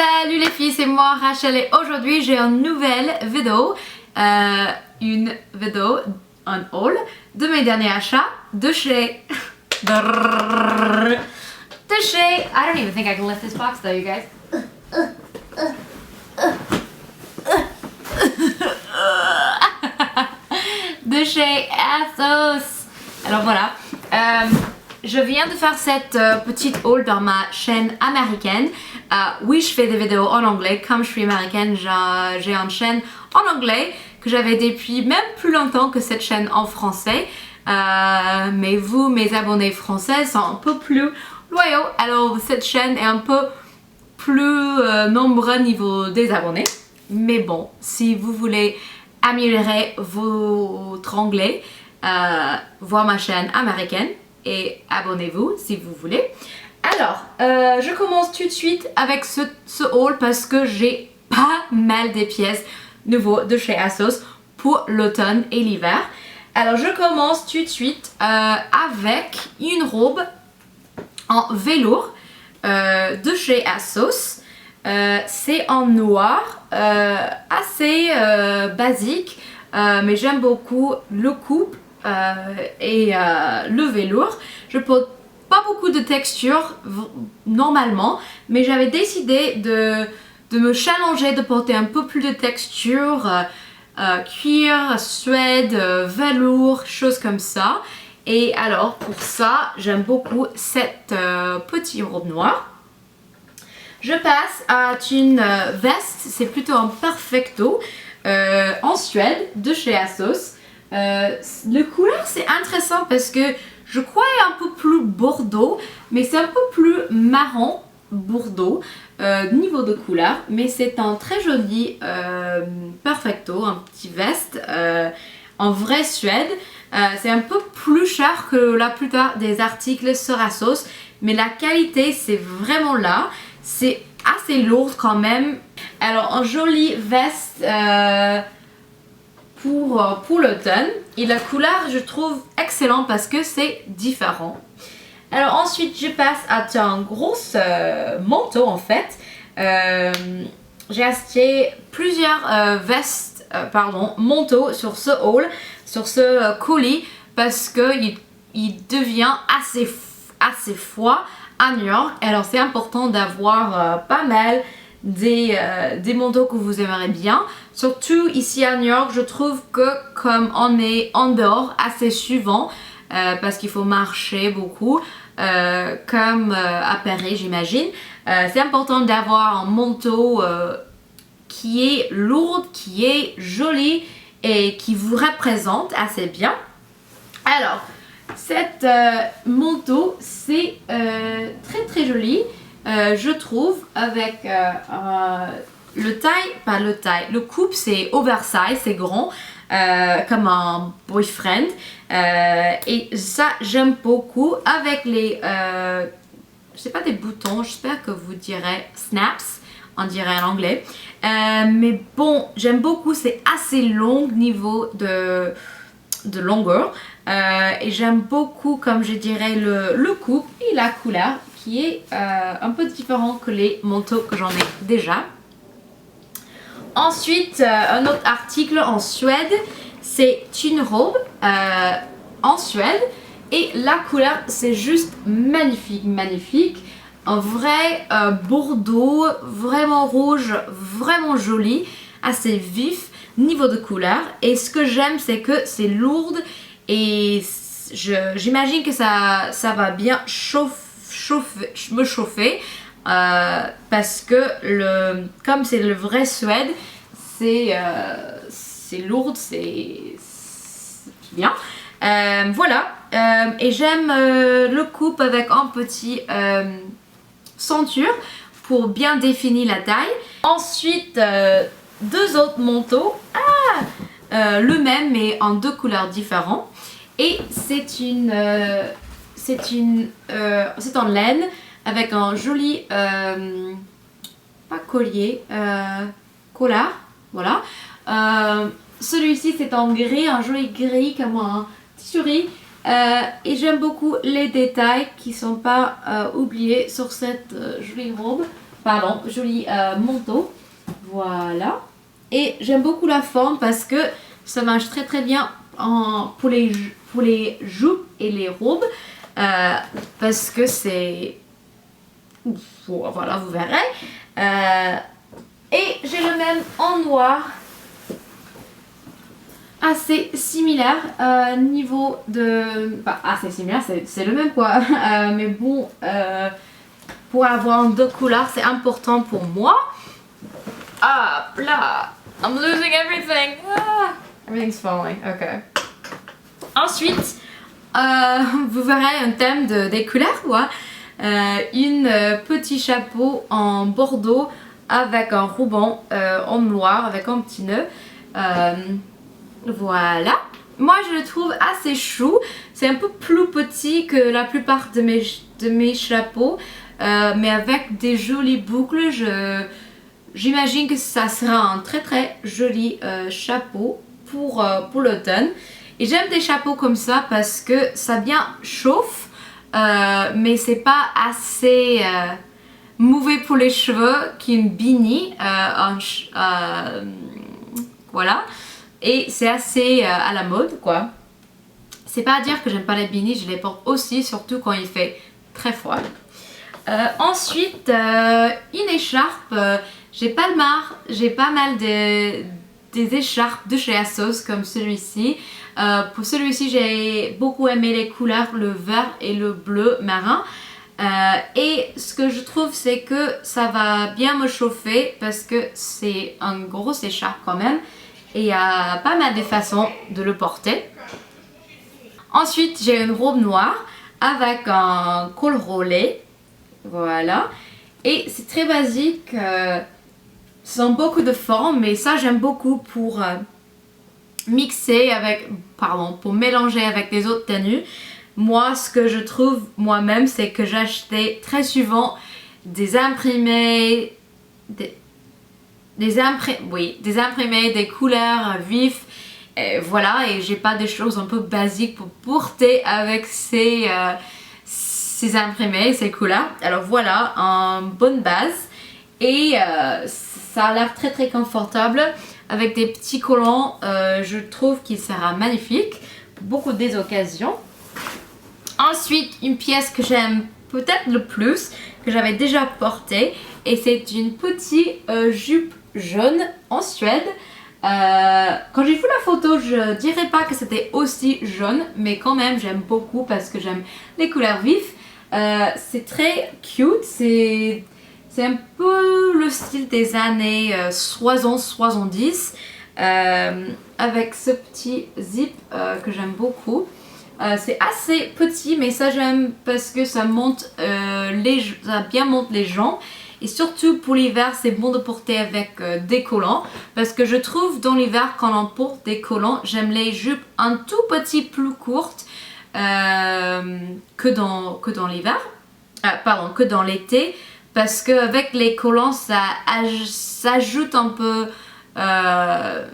Salut les filles, c'est moi Rachel et aujourd'hui j'ai une nouvelle vidéo, un haul de mes derniers achats de chez... I don't even think I can lift this box though, you guys. De chez ASOS. Alors voilà, je viens de faire cette petite haul dans ma chaîne américaine. Oui, je fais des vidéos en anglais. Comme je suis américaine, j'ai une chaîne en anglais que j'avais depuis même plus longtemps que cette chaîne en français. Mais vous, mes abonnés français, sont un peu plus loyaux. Alors cette chaîne est un peu plus nombreux niveau des abonnés. Mais bon, si vous voulez améliorer votre anglais, voir ma chaîne américaine et abonnez-vous si vous voulez. Alors, je commence tout de suite avec ce haul parce que j'ai pas mal de pièces nouveaux de chez ASOS pour l'automne et l'hiver. Alors, je commence tout de suite avec une robe en velours de chez ASOS. C'est en noir, assez basique, mais j'aime beaucoup le coupe et le velours. Je porte pas beaucoup de texture normalement, mais j'avais décidé de me challenger, de porter un peu plus de texture, cuir, suède, velours, choses comme ça. Et alors pour ça, j'aime beaucoup cette petite robe noire. Je passe à une veste, c'est plutôt un perfecto en suède de chez ASOS. Le couleur c'est intéressant parce que je croyais un peu plus bordeaux, mais c'est un peu plus marron bordeaux niveau de couleur, mais c'est un très joli perfecto, un petit veste en vrai suède. C'est un peu plus cher que la plupart des articles sur ASOS, mais la qualité c'est vraiment là. C'est assez lourd quand même. Alors un joli veste pour l'automne, et la couleur je trouve excellent parce que c'est différent. Alors ensuite je passe à un gros manteau en fait. J'ai acheté plusieurs manteaux sur ce haul, sur ce colis, parce que il devient assez froid à New York. Alors c'est important d'avoir pas mal des manteaux que vous aimerez bien. Surtout ici à New York, je trouve que comme on est en dehors assez souvent, parce qu'il faut marcher beaucoup, comme à Paris j'imagine, c'est important d'avoir un manteau qui est lourd, qui est joli et qui vous représente assez bien. Alors, cet manteau c'est très joli, je trouve, avec le coupe c'est oversize, c'est grand, comme un boyfriend, et ça j'aime beaucoup avec les je sais pas, des boutons, j'espère que vous direz snaps, on dirait en anglais, mais bon, j'aime beaucoup, c'est assez long niveau de longueur, et j'aime beaucoup, comme je dirais, le coupe et la couleur qui est un peu différent que les manteaux que j'en ai déjà. Ensuite, un autre article en suède, c'est une robe en suède et la couleur c'est juste magnifique. Un vrai bordeaux, vraiment rouge, vraiment joli, assez vif niveau de couleur. Et ce que j'aime c'est que c'est lourd et j'imagine que ça va bien me chauffer. Parce que comme c'est le vrai suède, c'est lourd, c'est bien. Voilà, et j'aime le coupe avec un petit ceinture pour bien définir la taille. Ensuite, deux autres manteaux, le même mais en deux couleurs différentes. Et c'est en laine avec un joli pas collier, collar, voilà. Celui-ci c'est en gris, un joli gris comme un tissu, et j'aime beaucoup les détails qui sont pas oubliés sur cette jolie robe. joli manteau. Voilà. Et j'aime beaucoup la forme parce que ça marche très très bien pour les jupes et les robes. Parce que c'est... Voilà, vous verrez. Et j'ai le même en noir. Assez similaire. Niveau de... Enfin, assez similaire, c'est le même quoi. Mais bon, pour avoir deux couleurs, c'est important pour moi. Ah, là, I'm losing everything. Ah, everything's falling. Ok. Ensuite, vous verrez un thème des couleurs, quoi. Une petit chapeau en bordeaux avec un ruban en noir avec un petit nœud. Voilà. Moi, je le trouve assez chou. C'est un peu plus petit que la plupart de mes chapeaux, mais avec des jolies boucles. J'imagine que ça sera un très très joli chapeau pour l'automne. Et j'aime des chapeaux comme ça parce que ça bien chauffe, mais c'est pas assez mauvais pour les cheveux qu'une beanie. Voilà. Et c'est assez à la mode quoi. C'est pas à dire que j'aime pas les beanies, je les porte aussi, surtout quand il fait très froid. Ensuite, une écharpe. J'ai pas mal des écharpes de chez ASOS comme celui-ci. Pour celui-ci, j'ai beaucoup aimé les couleurs, le vert et le bleu marin. Et ce que je trouve, c'est que ça va bien me chauffer parce que c'est un gros écharpe quand même. Et il y a pas mal de façons de le porter. Ensuite, j'ai une robe noire avec un col roulé. Voilà. Et c'est très basique. Sans beaucoup de formes, mais ça j'aime beaucoup pour mixer avec, pour mélanger avec les autres tenues. Moi, ce que je trouve moi-même, c'est que j'achetais très souvent des imprimés, des imprimés, des couleurs vives. Et voilà, et j'ai pas des choses un peu basiques pour porter avec ces imprimés, ces couleurs. Alors voilà, une bonne base. Et ça a l'air très très confortable avec des petits collants. Je trouve qu'il sera magnifique pour beaucoup des occasions. Ensuite, une pièce que j'aime peut-être le plus, que j'avais déjà portée, et c'est une petite jupe jaune en Suède. Quand j'ai vu la photo, je dirais pas que c'était aussi jaune, mais quand même j'aime beaucoup parce que j'aime les couleurs vives. C'est très cute, c'est un peu le style des années 60-70 avec ce petit zip que j'aime beaucoup. C'est assez petit, mais ça j'aime parce que ça monte ça bien monte les jambes. Et surtout pour l'hiver, c'est bon de porter avec des collants. Parce que je trouve dans l'hiver, quand on porte des collants, j'aime les jupes un tout petit plus courtes que dans l'hiver. Que dans l'été. Parce qu'avec les collants, ça ajoute un peu... je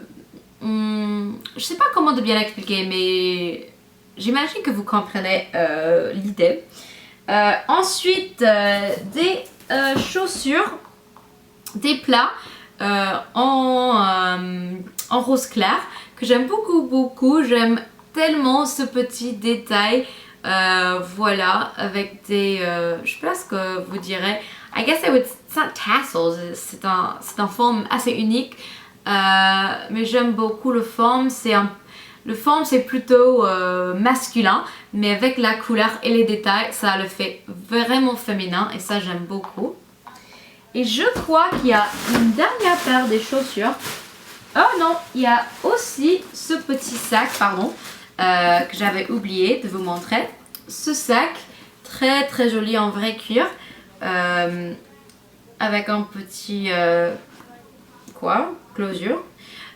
sais pas comment de bien l'expliquer, mais j'imagine que vous comprenez l'idée. Ensuite, des chaussures, des plats en rose clair que j'aime beaucoup. J'aime tellement ce petit détail. Voilà, avec des... je sais pas ce que vous direz. I guess it's not tassels. C'est un forme assez unique. Mais j'aime beaucoup le forme. Le forme c'est plutôt masculin. Mais avec la couleur et les détails, ça le fait vraiment féminin. Et ça j'aime beaucoup. Et je crois qu'il y a une dernière paire des chaussures. Oh non, il y a aussi ce petit sac, que j'avais oublié de vous montrer. Ce sac très très joli en vrai cuir avec un petit closure.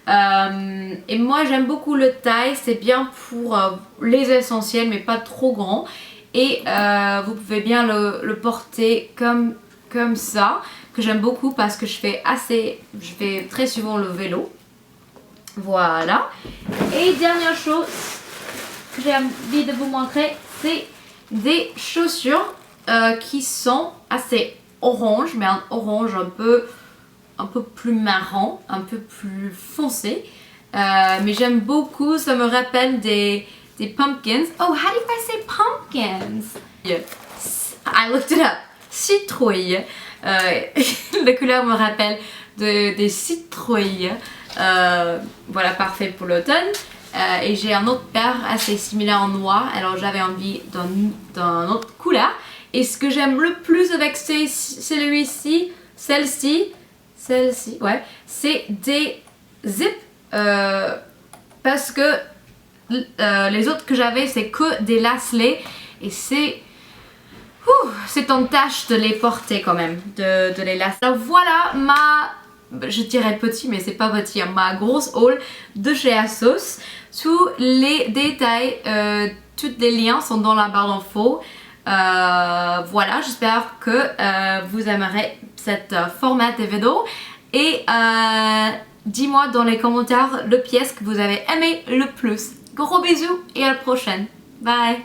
Et moi j'aime beaucoup le taille, c'est bien pour les essentiels mais pas trop grand. Et vous pouvez bien le porter comme ça, que j'aime beaucoup parce que je fais très souvent le vélo. Voilà. Et dernière chose que j'ai envie de vous montrer, c'est des chaussures qui sont assez orange, mais un orange un peu plus marron, un peu plus foncé. Mais j'aime beaucoup, ça me rappelle des pumpkins. Oh, how do I say pumpkins? I looked it up. Citrouille. La couleur me rappelle des citrouilles. Voilà, parfait pour l'automne. Et j'ai un autre paire assez similaire en noir, alors j'avais envie d'un autre couleur. Et ce que j'aime le plus avec celui-ci, celle-ci, ouais, c'est des zips. Parce que les autres que j'avais, c'est que des lacets. Et c'est en tâche de les porter quand même, de les lacer. Alors voilà je dirais petit, mais c'est pas petit, hein, ma grosse haul de chez ASOS. Tous les détails, tous les liens sont dans la barre d'infos. Voilà, j'espère que vous aimerez cette format de vidéo. Et dis-moi dans les commentaires le pièce que vous avez aimé le plus. Gros bisous et à la prochaine. Bye!